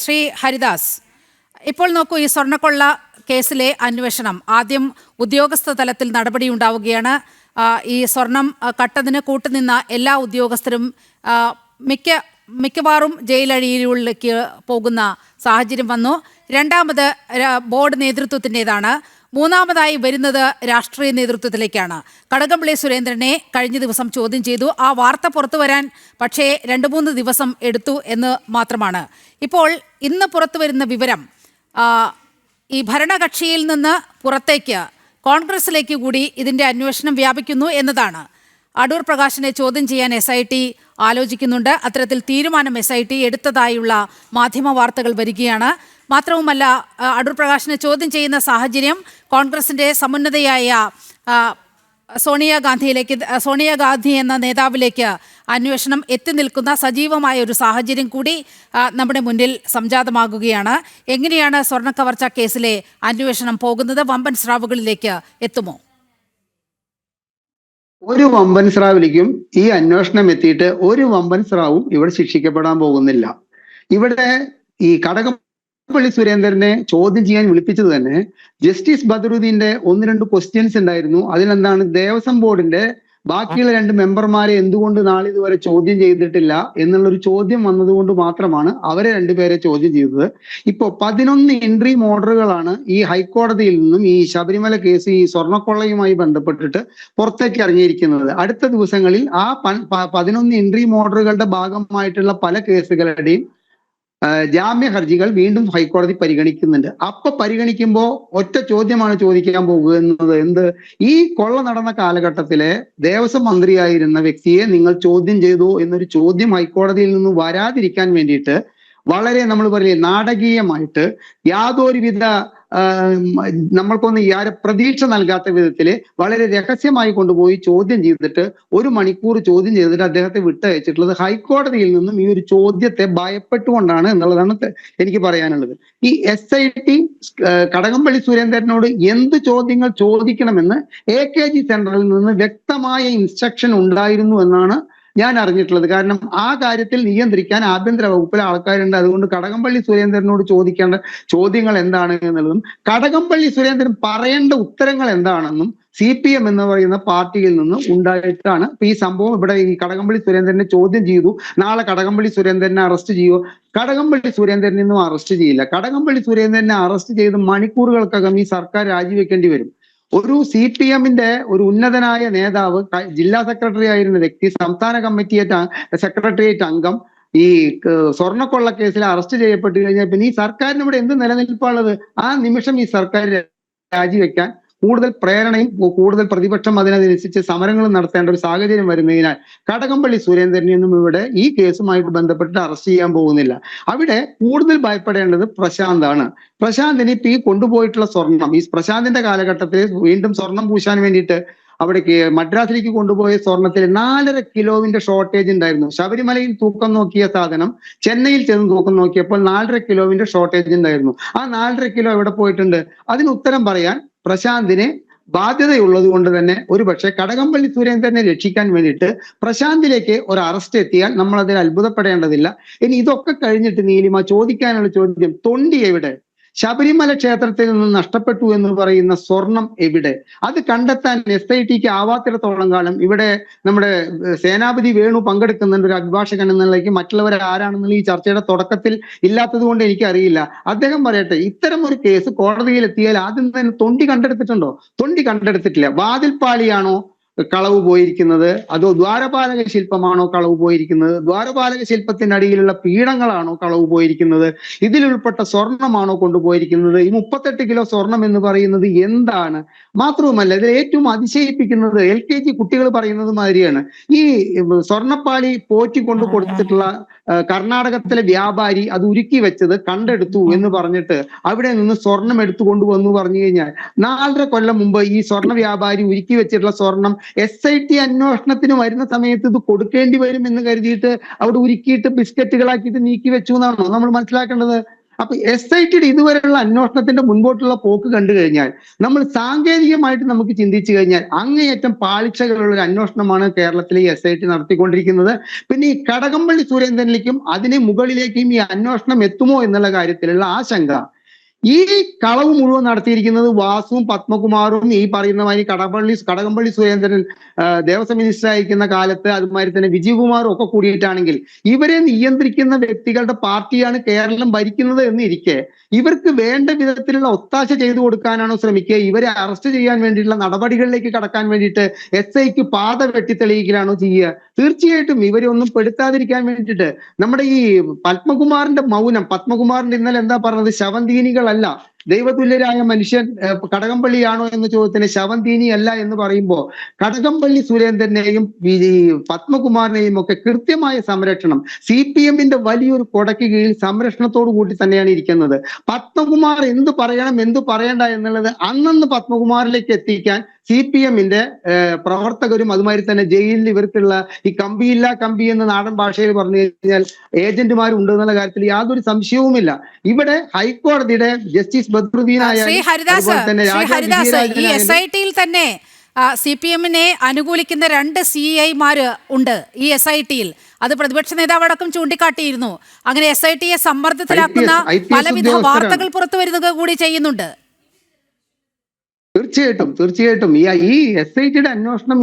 ശ്രീ ഹരിദാസ്, ഇപ്പോൾ നോക്കൂ, ഈ സ്വർണ്ണക്കൊള്ള കേസിലെ അന്വേഷണം ആദ്യം ഉദ്യോഗസ്ഥ തലത്തിൽ നടപടി ഉണ്ടാവുകയാണ്. ഈ സ്വർണം കട്ടതിന് കൂട്ടുനിന്ന എല്ലാ ഉദ്യോഗസ്ഥരും മിക്കവാറും ജയിലഴിയിലേക്ക് പോകുന്ന സാഹചര്യം വന്നു. രണ്ടാമത് ബോർഡ് നേതൃത്വത്തിൻ്റെതാണ്. മൂന്നാമതായി വരുന്നത് രാഷ്ട്രീയ നേതൃത്വത്തിലേക്കാണ്. കടകംപള്ളി സുരേന്ദ്രനെ കഴിഞ്ഞ ദിവസം ചോദ്യം ചെയ്തു. ആ വാർത്ത പുറത്തു വരാൻ പക്ഷേ 2-3 ദിവസം എടുത്തു എന്ന് മാത്രമാണ്. ഇപ്പോൾ ഇന്ന് പുറത്തു വരുന്ന വിവരം ഈ ഭരണകക്ഷിയിൽ നിന്ന് പുറത്തേക്ക് കോൺഗ്രസിലേക്ക് കൂടി ഇതിൻ്റെ അന്വേഷണം വ്യാപിക്കുന്നു എന്നതാണ്. അടൂർ പ്രകാശിനെ ചോദ്യം ചെയ്യാൻ SIT ആലോചിക്കുന്നുണ്ട്. അത്തരത്തിൽ തീരുമാനം SIT എടുത്തതായുള്ള മാധ്യമ വാർത്തകൾ വരികയാണ്. മാത്രവുമല്ല, അടൂർ പ്രകാശിനെ ചോദ്യം ചെയ്യുന്ന സാഹചര്യം കോൺഗ്രസിൻ്റെ സമുന്നതയായ സോണിയാഗാന്ധി എന്ന നേതാവിലേക്ക് അന്വേഷണം എത്തി നിൽക്കുന്ന സജീവമായ ഒരു സാഹചര്യം കൂടി നമ്മുടെ മുന്നിൽ സംജാതമാകുകയാണ്. എങ്ങനെയാണ് സ്വർണ്ണക്കവർച്ച കേസിലെ അന്വേഷണം പോകുന്നത്? വമ്പൻ സ്രാവുകളിലേക്ക് എത്തുമോ? ഒരു വമ്പൻ സ്രാവിലേക്കും ഈ അന്വേഷണം എത്തിയിട്ട് ഒരു വമ്പൻ സ്രാവും ഇവിടെ ശിക്ഷിക്കപ്പെടാൻ പോകുന്നില്ല. ഇവിടെ ഈ കടകംപള്ളി സുരേന്ദ്രനെ ചോദ്യം ചെയ്യാൻ വിളിപ്പിച്ചത് തന്നെ ജസ്റ്റിസ് ബദറുദ്ദീന്റെ 1-2 ക്വസ്റ്റ്യൻസ് ഉണ്ടായിരുന്നു. അതിലെന്താണ്, ദേവസ്വം ബോർഡിന്റെ ബാക്കിയുള്ള 2 മെമ്പർമാരെ എന്തുകൊണ്ട് നാളിതുവരെ ചോദ്യം ചെയ്തിട്ടില്ല എന്നുള്ളൊരു ചോദ്യം വന്നതുകൊണ്ട് മാത്രമാണ് അവരെ 2 പേരെ ചോദ്യം ചെയ്തത്. ഇപ്പോ 11 ഇൻട്രീം ഓർഡറുകളാണ് ഈ ഹൈക്കോടതിയിൽ നിന്നും ഈ ശബരിമല കേസ്, ഈ സ്വർണ്ണക്കൊള്ളയുമായി ബന്ധപ്പെട്ടിട്ട് പുറത്തേക്ക് ഇറങ്ങിയിരിക്കുന്നത്. അടുത്ത ദിവസങ്ങളിൽ ആ 11 ഇൻട്രീം ഓർഡറുകളുടെ ഭാഗമായിട്ടുള്ള പല കേസുകളുടെയും ജാമ്യ ഹർജികൾ വീണ്ടും ഹൈക്കോടതി പരിഗണിക്കുന്നുണ്ട്. അപ്പൊ പരിഗണിക്കുമ്പോൾ ഒറ്റ ചോദ്യമാണ് ചോദിക്കാൻ പോകുന്നത്. എന്ത്, ഈ കൊള്ള നടന്ന കാലഘട്ടത്തിലെ ദേവസ്വം മന്ത്രിയായിരുന്ന വ്യക്തിയെ നിങ്ങൾ ചോദ്യം ചെയ്തു എന്നൊരു ചോദ്യം ഹൈക്കോടതിയിൽ നിന്ന് വരാതിരിക്കാൻ വേണ്ടിയിട്ട് വളരെ, നമ്മൾ പറയില്ലേ, നാടകീയമായിട്ട് യാതൊരുവിധ നമ്മൾക്കൊന്നും പ്രതീക്ഷ നൽകാത്ത വിധത്തില് വളരെ രഹസ്യമായി കൊണ്ടുപോയി ചോദ്യം ചെയ്തിട്ട് 1 മണിക്കൂർ ചോദ്യം ചെയ്തിട്ട് അദ്ദേഹത്തെ വിട്ടയച്ചിട്ടുള്ളത് ഹൈക്കോടതിയിൽ നിന്നും ഈ ഒരു ചോദ്യത്തെ ഭയപ്പെട്ടുകൊണ്ടാണ് എന്നുള്ളതാണ് എനിക്ക് പറയാനുള്ളത്. ഈ SIT കടകംപള്ളി സുരേന്ദ്രനോട് എന്ത് ചോദ്യങ്ങൾ ചോദിക്കണമെന്ന് AKG സെന്ററിൽ നിന്ന് വ്യക്തമായ ഇൻസ്ട്രക്ഷൻ ഉണ്ടായിരുന്നു എന്നാണ് ഞാൻ അറിഞ്ഞിട്ടുള്ളത്. കാരണം ആ കാര്യത്തിൽ നിയന്ത്രിക്കാൻ ആഭ്യന്തര വകുപ്പിലെ ആൾക്കാരുണ്ട്. അതുകൊണ്ട് കടകംപള്ളി സുരേന്ദ്രനോട് ചോദിക്കേണ്ട ചോദ്യങ്ങൾ എന്താണ് എന്നുള്ളതും കടകംപള്ളി സുരേന്ദ്രൻ പറയേണ്ട ഉത്തരങ്ങൾ എന്താണെന്നും CPM എന്ന് പറയുന്ന പാർട്ടിയിൽ നിന്ന് ഉണ്ടായിട്ടാണ് ഇപ്പൊ ഈ സംഭവം. ഇവിടെ ഈ കടകംപള്ളി സുരേന്ദ്രനെ ചോദ്യം ചെയ്തു. നാളെ കടകംപള്ളി സുരേന്ദ്രനെ അറസ്റ്റ് ചെയ്യുമോ? കടകംപള്ളി സുരേന്ദ്രനൊന്നും അറസ്റ്റ് ചെയ്യില്ല. കടകംപള്ളി സുരേന്ദ്രനെ അറസ്റ്റ് ചെയ്ത് മണിക്കൂറുകൾക്കകം ഈ സർക്കാർ രാജിവെക്കേണ്ടി വരും. ഒരു CPM-ന്റെ ഒരു ഉന്നതനായ നേതാവ്, ജില്ലാ സെക്രട്ടറി ആയിരുന്ന വ്യക്തി, സംസ്ഥാന സെക്രട്ടേറിയറ്റ് അംഗം ഈ സ്വർണ്ണക്കൊള്ള കേസിൽ അറസ്റ്റ് ചെയ്യപ്പെട്ടു കഴിഞ്ഞാൽ പിന്നെ ഈ സർക്കാരിന് ഇവിടെ എന്ത് നിലനിൽപ്പാണുള്ളത്? ആ നിമിഷം ഈ സർക്കാർ രാജിവെക്കാൻ കൂടുതൽ പ്രേരണയും കൂടുതൽ പ്രതിപക്ഷം അതിനനുസരിച്ച് സമരങ്ങളും നടത്തേണ്ട ഒരു സാഹചര്യം വരുന്നതിനാൽ കടകംപള്ളി സുരേന്ദ്രനെയൊന്നും ഇവിടെ ഈ കേസുമായിട്ട് ബന്ധപ്പെട്ട് അറസ്റ്റ് ചെയ്യാൻ പോകുന്നില്ല. അവിടെ കൂടുതൽ ഭയപ്പെടേണ്ടത് പ്രശാന്താണ്. പ്രശാന്തിന് ഇപ്പൊ ഈ കൊണ്ടുപോയിട്ടുള്ള സ്വർണം, ഈ പ്രശാന്തിന്റെ കാലഘട്ടത്തിൽ വീണ്ടും സ്വർണം പൂശാൻ വേണ്ടിയിട്ട് അവിടേക്ക് മദ്രാസിലേക്ക് കൊണ്ടുപോയ സ്വർണത്തിൽ 4.5 കിലോവിന്റെ ഷോർട്ടേജ് ഉണ്ടായിരുന്നു. ശബരിമലയിൽ തൂക്കം നോക്കിയ സാധനം ചെന്നൈയിൽ ചെന്ന് തൂക്കം നോക്കിയപ്പോൾ 4.5 കിലോവിന്റെ ഷോർട്ടേജ് ഉണ്ടായിരുന്നു. ആ 4.5 കിലോ എവിടെ പോയിട്ടുണ്ട്? അതിന് ഉത്തരം പറയാൻ പ്രശാന്തിന് ബാധ്യതയുള്ളത് കൊണ്ട് തന്നെ ഒരുപക്ഷെ കടകംപള്ളി സുരേന്ദ്രനെ രക്ഷിക്കാൻ വേണ്ടിയിട്ട് പ്രശാന്തിലേക്ക് ഒരു അറസ്റ്റ് എത്തിയാൽ നമ്മൾ അതിൽ അത്ഭുതപ്പെടേണ്ടതില്ല. ഇനി ഇതൊക്കെ കഴിഞ്ഞിട്ട് നീലിമ ചോദിക്കാനുള്ള ചോദ്യം, തൊണ്ടി എവിടെ? ശബരിമല ക്ഷേത്രത്തിൽ നിന്ന് നഷ്ടപ്പെട്ടു എന്ന് പറയുന്ന സ്വർണം എവിടെ? അത് കണ്ടെത്താൻ SITക്ക് ആവാത്തിടത്തോളം കാലം ഇവിടെ നമ്മുടെ സേനാപതി വേണു പങ്കെടുക്കുന്നുണ്ട് ഒരു അഭിഭാഷകൻ എന്നുള്ളതിലേക്ക്. മറ്റുള്ളവർ ആരാണെന്നുള്ള ഈ ചർച്ചയുടെ തുടക്കത്തിൽ ഇല്ലാത്തത് കൊണ്ട് എനിക്കറിയില്ല. അദ്ദേഹം പറയട്ടെ, ഇത്തരം ഒരു കേസ് കോടതിയിൽ എത്തിയാൽ ആദ്യം തന്നെ തൊണ്ടി കണ്ടെടുത്തിട്ടുണ്ടോ? തൊണ്ടി കണ്ടെടുത്തിട്ടില്ല. വാതിൽപ്പാളിയാണോ കളവ് പോയിരിക്കുന്നത്? അതോ ദ്വാരപാലക ശില്പമാണോ കളവ് പോയിരിക്കുന്നത്? ദ്വാരപാലക ശില്പത്തിന്റെ അടിയിലുള്ള പീഠങ്ങളാണോ കളവ് പോയിരിക്കുന്നത്? ഇതിലുൾപ്പെട്ട സ്വർണമാണോ കൊണ്ടുപോയിരിക്കുന്നത്? ഈ 38 കിലോ സ്വർണം എന്ന് പറയുന്നത് എന്താണ്? മാത്രവുമല്ല, ഇതിൽ ഏറ്റവും അതിശയിപ്പിക്കുന്നത് LKG കുട്ടികൾ പറയുന്നത് മാതിരിയാണ്. ഈ സ്വർണ്ണപ്പാളി പോറ്റിക്കൊണ്ട് കൊടുത്തിട്ടുള്ള കർണാടകത്തിലെ വ്യാപാരി അത് ഉരുക്കി വെച്ചത് കണ്ടെടുത്തു എന്ന് പറഞ്ഞിട്ട് അവിടെ നിന്ന് സ്വർണം എടുത്തു കൊണ്ടുവന്നു പറഞ്ഞു കഴിഞ്ഞാൽ 4.5 കൊല്ലം മുമ്പ് ഈ സ്വർണ്ണ വ്യാപാരി ഉരുക്കി വെച്ചിട്ടുള്ള സ്വർണം SIT അന്വേഷണത്തിന് വരുന്ന സമയത്ത് ഇത് കൊടുക്കേണ്ടി വരും എന്ന് കരുതിയിട്ട് അവിടെ ഉരുക്കിയിട്ട് ബിസ്ക്കറ്റുകളാക്കിയിട്ട് നീക്കി വെച്ചു എന്നാണോ നമ്മൾ മനസ്സിലാക്കേണ്ടത്? അപ്പൊ SIT ഇതുവരെയുള്ള അന്വേഷണത്തിന്റെ മുൻപോട്ടുള്ള പോക്ക് കണ്ടു കഴിഞ്ഞാൽ നമ്മൾ സാങ്കേതികമായിട്ട് നമുക്ക് ചിന്തിച്ചു കഴിഞ്ഞാൽ അങ്ങേയറ്റം പാളിച്ചകളുള്ള ഒരു അന്വേഷണമാണ് കേരളത്തിലെ SIT നടത്തിക്കൊണ്ടിരിക്കുന്നത്. പിന്നെ ഈ കടകംപള്ളി സുരേന്ദ്രനിലേക്കും അതിന് മുകളിലേക്കും ഈ അന്വേഷണം എത്തുമോ എന്നുള്ള കാര്യത്തിലുള്ള ആശങ്ക. ഈ കളവ് മുഴുവൻ നടത്തിയിരിക്കുന്നത് വാസുവും പത്മകുമാറും ഈ പറയുന്ന മാതിരി കടകംപള്ളി സുരേന്ദ്രൻ ദേവസ്വം മിനിസ്റ്റർ ആയിരിക്കുന്ന കാലത്ത് അതുമാതിരി തന്നെ വിജയകുമാറും ഒക്കെ കൂടിയിട്ടാണെങ്കിൽ ഇവരെ നിയന്ത്രിക്കുന്ന വ്യക്തികളുടെ പാർട്ടിയാണ് കേരളം ഭരിക്കുന്നത് എന്നിരിക്കെ ഇവർക്ക് വേണ്ട വിധത്തിലുള്ള ഒത്താശ ചെയ്തു കൊടുക്കാനാണോ ശ്രമിക്കുക? ഇവരെ അറസ്റ്റ് ചെയ്യാൻ വേണ്ടിയിട്ടുള്ള നടപടികളിലേക്ക് കടക്കാൻ വേണ്ടിയിട്ട് SIക്ക് പാത വെട്ടിത്തെളിയിക്കലാണോ ചെയ്യുക? തീർച്ചയായിട്ടും ഇവരെ ഒന്നും പെടുത്താതിരിക്കാൻ വേണ്ടിയിട്ട് നമ്മുടെ ഈ പത്മകുമാറിന്റെ മൗനം, പത്മകുമാറിന്റെ ഇന്നലെ എന്താ പറഞ്ഞത്, ശവന്തീനികളല്ല ദൈവതുല്യരായ മനുഷ്യൻ കടകംപള്ളിയാണോ എന്ന ചോദ്യത്തിന് ശവന്തീനി അല്ല എന്ന് പറയുമ്പോൾ കടകംപള്ളി സുരേന്ദ്രനെയും പത്മകുമാറിനെയും ഒക്കെ കൃത്യമായ സംരക്ഷണം CPMന്റെ വലിയൊരു കൊടക്ക് കീഴിൽ സംരക്ഷണത്തോടു കൂടി തന്നെയാണ് ഇരിക്കുന്നത്. പത്മകുമാർ എന്ത് പറയണം എന്ത് പറയണ്ട എന്നുള്ളത് അന്നന്ന് പത്മകുമാറിലേക്ക് എത്തിക്കാൻ CPMന്റെ പ്രവർത്തകരും അതുമാതിരി തന്നെ ജയിലിൽ ഇവർക്കുള്ള ഈ കമ്പിയില്ല കമ്പി എന്ന് നാടൻ ഭാഷയിൽ പറഞ്ഞു കഴിഞ്ഞാൽ ഏജന്റുമാരും ഉണ്ട് എന്നുള്ള കാര്യത്തിൽ യാതൊരു സംശയവുമില്ല. ഇവിടെ ഹൈക്കോടതിയുടെ ജസ്റ്റിസ് ബദ്രുദ്ദീനായ ഈ SITയിൽ തന്നെ CPMനെ അനുകൂലിക്കുന്ന 2 CIമാര് ഉണ്ട് ഈ SITയിൽ. അത് പ്രതിപക്ഷ നേതാവടക്കം ചൂണ്ടിക്കാട്ടിയിരുന്നു. അങ്ങനെ SITയെ സമ്മർദ്ദത്തിലാക്കുന്ന പലവിധ വാർത്തകൾ പുറത്തു വരിക കൂടി ചെയ്യുന്നുണ്ട്. തീർച്ചയായിട്ടും ഈ SITയുടെ അന്വേഷണം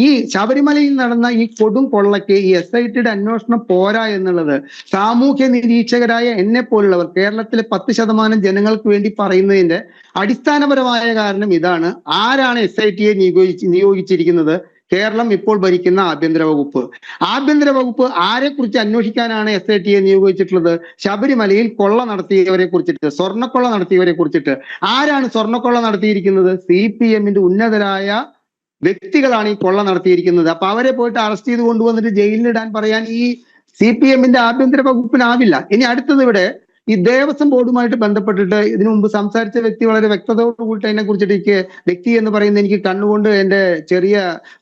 ഈ ശബരിമലയിൽ നടന്ന ഈ കൊടും കൊള്ളയ്ക്ക് ഈ SITയുടെ അന്വേഷണം പോരാ എന്നുള്ളത് സാമൂഹ്യ നിരീക്ഷകരായ എന്നെ പോലുള്ളവർ കേരളത്തിലെ 10% ജനങ്ങൾക്ക് വേണ്ടി പറയുന്നതിന്റെ അടിസ്ഥാനപരമായ കാരണം ഇതാണ്. ആരാണ് SITയെ നിയോഗിച്ചിരിക്കുന്നത്? കേരളം ഇപ്പോൾ ഭരിക്കുന്ന ആഭ്യന്തര വകുപ്പ് ആരെക്കുറിച്ച് അന്വേഷിക്കാനാണ് SITയെ നിയോഗിച്ചിട്ടുള്ളത്? ശബരിമലയിൽ കൊള്ള നടത്തിയവരെ കുറിച്ചിട്ട്, സ്വർണ്ണക്കൊള്ള നടത്തിയവരെ കുറിച്ചിട്ട്. ആരാണ് സ്വർണ്ണക്കൊള്ള നടത്തിയിരിക്കുന്നത്? CPMന്റെ ഉന്നതരായ വ്യക്തികളാണ് ഈ കൊള്ള നടത്തിയിരിക്കുന്നത്. അപ്പൊ അവരെ പോയിട്ട് അറസ്റ്റ് ചെയ്ത് കൊണ്ടുവന്നിട്ട് ജയിലിലിടാൻ പറയാൻ ഈ CPMന്റെ ആഭ്യന്തര വകുപ്പിനാവില്ല. ഇനി അടുത്തത് ഇവിടെ ഈ ദേവസ്വം ബോർഡുമായിട്ട് ബന്ധപ്പെട്ടിട്ട് ഇതിനു മുമ്പ് സംസാരിച്ച വ്യക്തി വളരെ വ്യക്തതയോടുകൂടി അതിനെ കുറിച്ചിട്ട് എനിക്ക് വ്യക്തി എന്ന് പറയുന്നത് എനിക്ക് കണ്ണുകൊണ്ട് എന്റെ ചെറിയ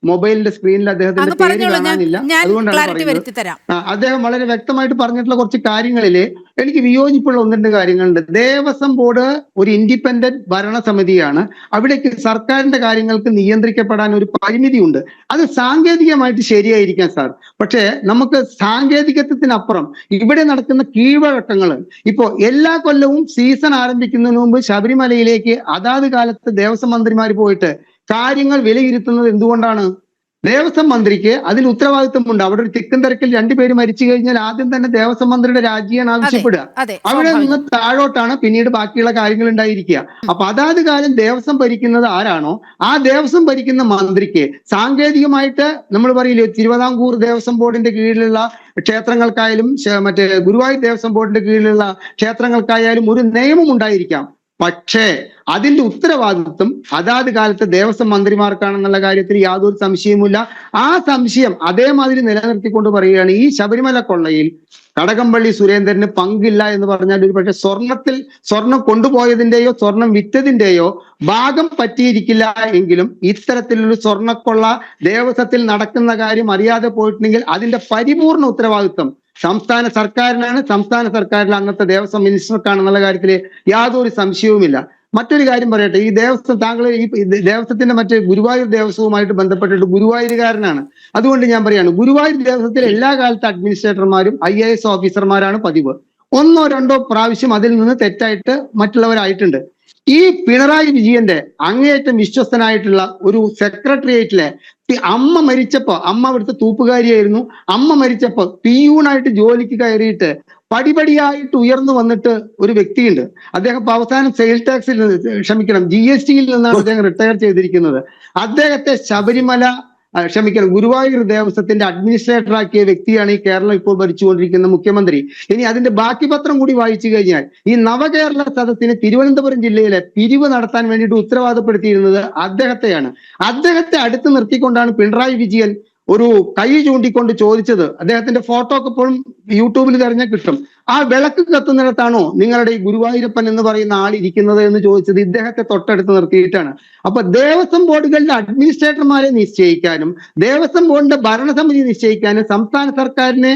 മൊബൈലിന്റെ സ്ക്രീനിൽ അദ്ദേഹത്തിന്റെ പേര് കാണാനില്ല, അതുകൊണ്ടാണ് പറയുന്നത്. അദ്ദേഹം വളരെ വ്യക്തമായിട്ട് പറഞ്ഞിട്ടുള്ള കുറച്ച് കാര്യങ്ങളില് എനിക്ക് വിയോജിപ്പുള്ള 1-2 കാര്യങ്ങളുണ്ട്. ദേവസ്വം ബോർഡ് ഒരു ഇൻഡിപെൻഡന്റ് ഭരണസമിതിയാണ്. അവിടേക്ക് സർക്കാരിന്റെ കാര്യങ്ങൾക്ക് നിയന്ത്രിക്കപ്പെടാൻ ഒരു പരിമിതിയുണ്ട്. അത് സാങ്കേതികമായിട്ട് ശരിയായിരിക്കാം സാർ, പക്ഷേ നമുക്ക് സാങ്കേതികത്വത്തിനപ്പുറം ഇവിടെ നടക്കുന്ന കീഴ്വഴക്കങ്ങൾ. ഇപ്പോ എല്ലാ കൊല്ലവും സീസൺ ആരംഭിക്കുന്നതിന് മുമ്പ് ശബരിമലയിലേക്ക് അതാത് കാലത്ത് ദേവസ്വം മന്ത്രിമാർ പോയിട്ട് കാര്യങ്ങൾ വിലയിരുത്തുന്നത് എന്തുകൊണ്ടാണ്? ദേവസ്വം മന്ത്രിക്ക് അതിൽ ഉത്തരവാദിത്വമുണ്ട്. അവിടെ ഒരു തിക്കും തിരക്കിൽ 2 പേര് മരിച്ചു കഴിഞ്ഞാൽ ആദ്യം തന്നെ ദേവസ്വം മന്ത്രിയുടെ രാജിയാണ് ആവശ്യപ്പെടുക. അവിടെ നിന്ന് താഴോട്ടാണ് പിന്നീട് ബാക്കിയുള്ള കാര്യങ്ങൾ ഉണ്ടായിരിക്കുക. അപ്പൊ അതാത് കാലം ദേവസ്വം ഭരിക്കുന്നത് ആരാണോ ആ ദേവസ്വം ഭരിക്കുന്ന മന്ത്രിക്ക് സാങ്കേതികമായിട്ട് നമ്മൾ പറയില്ലേ, തിരുവിതാംകൂർ ദേവസ്വം ബോർഡിന്റെ കീഴിലുള്ള ക്ഷേത്രങ്ങൾക്കായാലും മറ്റേ ഗുരുവായൂർ ദേവസ്വം ബോർഡിന്റെ കീഴിലുള്ള ക്ഷേത്രങ്ങൾക്കായാലും ഒരു നിയമം ഉണ്ടായിരിക്കാം. പക്ഷേ അതിന്റെ ഉത്തരവാദിത്വം അതാത് കാലത്ത് ദേവസ്വം മന്ത്രിമാർക്കാണെന്നുള്ള കാര്യത്തിൽ യാതൊരു സംശയവുമില്ല. ആ സംശയം അതേമാതിരി നിലനിർത്തിക്കൊണ്ട് പറയുകയാണ് ഈ ശബരിമല കൊള്ളയിൽ കടകംപള്ളി സുരേന്ദ്രന് പങ്കില്ല എന്ന് പറഞ്ഞാൽ ഒരു പക്ഷെ സ്വർണം കൊണ്ടുപോയതിന്റെയോ സ്വർണം വിറ്റതിന്റെയോ ഭാഗം പറ്റിയിരിക്കില്ല എങ്കിലും ഇത്തരത്തിലൊരു സ്വർണ്ണക്കൊള്ള ദേവസ്വത്തിൽ നടക്കുന്ന കാര്യം അറിയാതെ പോയിട്ടുണ്ടെങ്കിൽ അതിന്റെ പരിപൂർണ ഉത്തരവാദിത്വം സംസ്ഥാന സർക്കാരിനാണ്. സംസ്ഥാന സർക്കാരിൽ അന്നത്തെ ദേവസ്വം മിനിസ്റ്റർക്കാണെന്നുള്ള കാര്യത്തിൽ യാതൊരു സംശയവുമില്ല. മറ്റൊരു കാര്യം പറയട്ടെ, ഈ ദേവസ്വം താങ്കൾ ഈ ദേവസ്വത്തിന്റെ മറ്റേ ഗുരുവായൂർ ദേവസ്വവുമായിട്ട് ബന്ധപ്പെട്ടിട്ട് ഗുരുവായൂരുകാരനാണ്. അതുകൊണ്ട് ഞാൻ പറയാണ്, ഗുരുവായൂർ ദേവസ്വത്തിലെ എല്ലാ കാലത്തെ അഡ്മിനിസ്ട്രേറ്റർമാരും IAS ഓഫീസർമാരാണ് പതിവ്. 1 or 2 പ്രാവശ്യം അതിൽ നിന്ന് തെറ്റായിട്ട് മറ്റുള്ളവരായിട്ടുണ്ട്. ഈ പിണറായി വിജയന്റെ അങ്ങേയറ്റം വിശ്വസ്തനായിട്ടുള്ള ഒരു സെക്രട്ടേറിയറ്റിലെ അമ്മ മരിച്ചപ്പോ, അമ്മ അവിടുത്തെ തൂപ്പുകാരിയായിരുന്നു, അമ്മ മരിച്ചപ്പോ പിയൂണായിട്ട് ജോലിക്ക് കയറിയിട്ട് പടിപടിയായിട്ട് ഉയർന്നു വന്നിട്ട് ഒരു വ്യക്തിയുണ്ട്. അദ്ദേഹം അവസാനം സെയിൽസ് ടാക്സിൽ GSTയിൽ നിന്നാണ് അദ്ദേഹം റിട്ടയർ ചെയ്തിരിക്കുന്നത്. അദ്ദേഹത്തെ ഗുരുവായൂർ ദേവസ്വത്തിന്റെ അഡ്മിനിസ്ട്രേറ്റർ ആക്കിയ വ്യക്തിയാണ് ഈ കേരളം ഇപ്പോൾ ഭരിച്ചുകൊണ്ടിരിക്കുന്ന മുഖ്യമന്ത്രി. ഇനി അതിന്റെ ബാക്കി പത്രം കൂടി വായിച്ചു കഴിഞ്ഞാൽ ഈ നവകേരള സദസ്സിന് തിരുവനന്തപുരം ജില്ലയിലെ പിരിവ് നടത്താൻ വേണ്ടിയിട്ട് ഉത്തരവാദപ്പെടുത്തിയിരുന്നത് അദ്ദേഹത്തെയാണ്. അദ്ദേഹത്തെ അടുത്ത് നിർത്തിക്കൊണ്ടാണ് പിണറായി വിജയൻ ഒരു കൈ ചൂണ്ടിക്കൊണ്ട് ചോദിച്ചത്. അദ്ദേഹത്തിന്റെ ഫോട്ടോ ഒക്കെ ഇപ്പോഴും യൂട്യൂബിൽ തിരഞ്ഞാൽ കിട്ടും. ആ വിളക്ക് കത്തുന്നിടത്താണോ നിങ്ങളുടെ ഈ ഗുരുവായൂരപ്പൻ എന്ന് പറയുന്ന ആൾ ഇരിക്കുന്നത് എന്ന് ചോദിച്ചത് ഇദ്ദേഹത്തെ തൊട്ടടുത്ത് നിർത്തിയിട്ടാണ്. അപ്പൊ ദേവസ്വം ബോർഡുകളുടെ അഡ്മിനിസ്ട്രേറ്റർമാരെ നിശ്ചയിക്കാനും ദേവസ്വം ബോർഡിന്റെ ഭരണസമിതി നിശ്ചയിക്കാനും സംസ്ഥാന സർക്കാരിനെ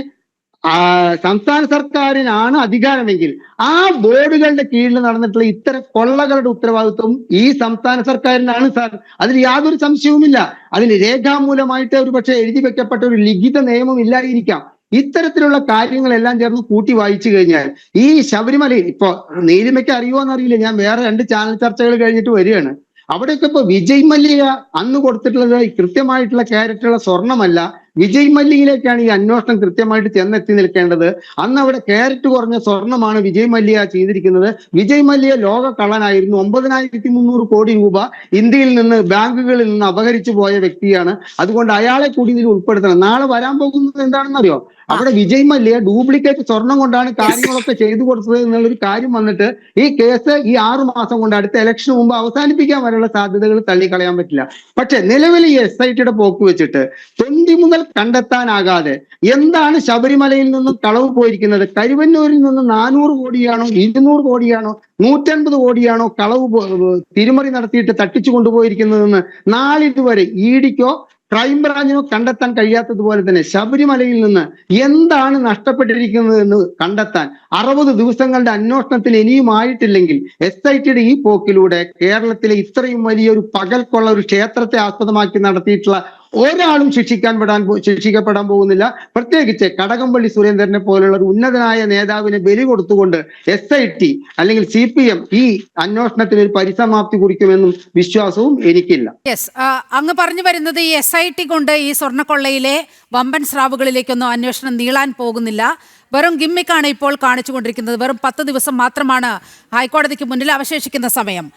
സംസ്ഥാന സർക്കാരിനാണ് അധികാരമെങ്കിൽ ആ ബോർഡുകളുടെ കീഴിൽ നടന്നിട്ടുള്ള ഇത്തരം കൊള്ളകളുടെ ഉത്തരവാദിത്വം ഈ സംസ്ഥാന സർക്കാരിനാണ് സാർ. അതിൽ യാതൊരു സംശയവുമില്ല. അതിന് രേഖാമൂലമായിട്ട് ഒരു പക്ഷേ എഴുതി വെക്കപ്പെട്ട ഒരു ലിഖിത നിയമം ഇല്ലായിരിക്കാം. ഇത്തരത്തിലുള്ള കാര്യങ്ങളെല്ലാം ചേർന്ന് കൂട്ടി വായിച്ചു കഴിഞ്ഞാൽ ഈ ശബരിമല ഇപ്പൊ നീലിമയ്ക്ക് അറിയുമോ എന്നറിയില്ല, ഞാൻ വേറെ 2 ചാനൽ ചർച്ചകൾ കഴിഞ്ഞിട്ട് വരികയാണ്. അവിടെയൊക്കെ ഇപ്പൊ വിജയ് മല്യ അന്ന് കൊടുത്തിട്ടുള്ളത് കൃത്യമായിട്ടുള്ള ക്യാരറ്റുള്ള സ്വർണമല്ല, വിജയ് മല്യയിലേക്കാണ് ഈ അന്വേഷണം കൃത്യമായിട്ട് ചെന്നെത്തി നിൽക്കേണ്ടത്. അന്ന് അവിടെ ക്യാരറ്റ് കുറഞ്ഞ സ്വർണമാണ് വിജയ് മല്യ ചെയ്തിരിക്കുന്നത്. വിജയ് മല്യ ലോക കള്ളനായിരുന്നു. 9,300 കോടി രൂപ ഇന്ത്യയിൽ നിന്ന് ബാങ്കുകളിൽ നിന്ന് അപഹരിച്ചു പോയ വ്യക്തിയാണ്. അതുകൊണ്ട് അയാളെ കൂടി ഇതിൽ ഉൾപ്പെടുത്തണം. നാളെ വരാൻ പോകുന്നത് എന്താണെന്നറിയോ? അവിടെ വിജയ് മല്യ ഡ്യൂപ്ലിക്കേറ്റ് സ്വർണം കൊണ്ടാണ് കാര്യങ്ങളൊക്കെ ചെയ്തു കൊടുത്തത് എന്നുള്ളൊരു കാര്യം വന്നിട്ട് ഈ കേസ് ഈ 6 മാസം കൊണ്ട് അടുത്ത ഇലക്ഷന് മുമ്പ് അവസാനിപ്പിക്കാൻ വരെയുള്ള സാധ്യതകൾ തള്ളിക്കളയാൻ പറ്റില്ല. പക്ഷെ നിലവിൽ ഈ SITയുടെ പോക്ക് വെച്ചിട്ട് തൊണ്ടി മുതൽ കണ്ടെത്താനാകാതെ എന്താണ് ശബരിമലയിൽ നിന്നും കളവ് പോയിരിക്കുന്നത്? കരുവന്നൂരിൽ നിന്ന് 400 കോടിയാണോ 200 കോടിയാണോ 150 കോടിയാണോ കളവ് തിരിമറി നടത്തിയിട്ട് തട്ടിച്ചു കൊണ്ടുപോയിരിക്കുന്നതെന്ന് നാളിതുവരെ ഇഡിക്കോ ക്രൈംബ്രാഞ്ചിനോ കണ്ടെത്താൻ കഴിയാത്തതുപോലെ തന്നെ ശബരിമലയിൽ നിന്ന് എന്താണ് നഷ്ടപ്പെട്ടിരിക്കുന്നത് എന്ന് കണ്ടെത്താൻ 60 ദിവസങ്ങളുടെ അന്വേഷണത്തിന് ഇനിയും ആയിട്ടില്ലെങ്കിൽ SITയുടെ ഈ പോക്കിലൂടെ കേരളത്തിലെ ഇത്രയും വലിയൊരു പകൽക്കൊള്ള ഒരു ക്ഷേത്രത്തെ ആസ്പദമാക്കി നടത്തിയിട്ടുള്ള ഒരാളും ശിക്ഷിക്കപ്പെടാൻ പോകുന്നില്ല. പ്രത്യേകിച്ച് കടകംപള്ളി സുരേന്ദ്രനെ പോലുള്ള ഒരു ഉന്നതനായ നേതാവിനെ ബലി കൊടുത്തുകൊണ്ട് SIT അല്ലെങ്കിൽ CPM ഈ അന്വേഷണത്തിന് ഒരു പരിസമാപ്തി കുറിക്കുമെന്നും വിശ്വാസവും എനിക്കില്ല. യെസ്, അങ്ങ് പറഞ്ഞു വരുന്നത് ഈ SIT കൊണ്ട് ഈ സ്വർണ്ണക്കൊള്ളയിലെ വമ്പൻ സ്രാവുകളിലേക്കൊന്നും അന്വേഷണം നീളാൻ പോകുന്നില്ല. വെറും ഗിമ്മിക്കാണ് ഇപ്പോൾ കാണിച്ചുകൊണ്ടിരിക്കുന്നത്. വെറും 10 ദിവസം മാത്രമാണ് ഹൈക്കോടതിക്ക് മുന്നിൽ അവശേഷിക്കുന്ന സമയം.